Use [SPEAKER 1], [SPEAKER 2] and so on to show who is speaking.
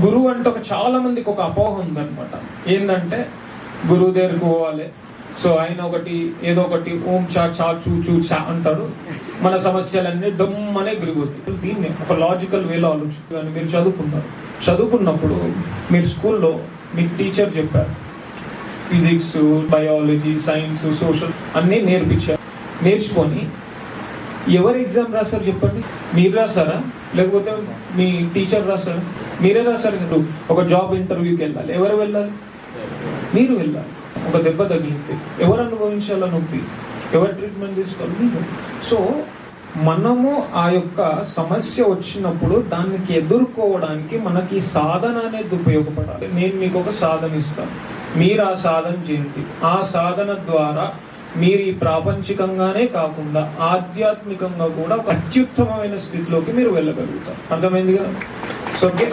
[SPEAKER 1] గురువు అంటే చాలా మందికి ఒక అపోహ ఉందన్నమాట. ఏంటంటే గురువు దగ్గరికి పోవాలి, సో ఆయన ఏదో ఒకటి ఓం చా చా చూ చూ చా అంటాడు, మన సమస్యలన్నీ డమ్మనే ఎగిరిపోతాయి. దీన్ని ఒక లాజికల్ వేలో ఆలోచించాలి. మీరు చదువుకున్నప్పుడు మీరు స్కూల్లో మీకు టీచర్ చెప్పారు, ఫిజిక్స్, బయాలజీ, సైన్స్, సోషల్ అన్నీ నేర్చుకొని ఎవరు ఎగ్జామ్ రాశారు చెప్పండి? మీరు రాసారా లేకపోతే మీ టీచర్ రాసారా? మీరే రాశారు కదా. ఒక జాబ్ ఇంటర్వ్యూకి వెళ్ళాలి, ఎవరు వెళ్ళాలి? మీరు వెళ్ళాలి. ఒక దెబ్బ తగిలింది, ఎవరు అనుభవించాలో నొప్పి, ఎవరు ట్రీట్మెంట్ తీసుకోవాలి? మీరు. సో మనము ఆ యొక్క సమస్య వచ్చినప్పుడు దానికి ఎదుర్కోవడానికి మనకి సాధన అనేది ఉపయోగపడాలి. నేను మీకు ఒక సాధన ఇస్తాను, మీరు ఆ సాధన చేయండి. ఆ సాధన ద్వారా మీరు ఈ ప్రాపంచికంగానే కాకుండా ఆధ్యాత్మికంగా కూడా ఒక అత్యుత్తమమైన స్థితిలోకి మీరు వెళ్ళగలుగుతారు. అర్థమైంది కదా? So okay.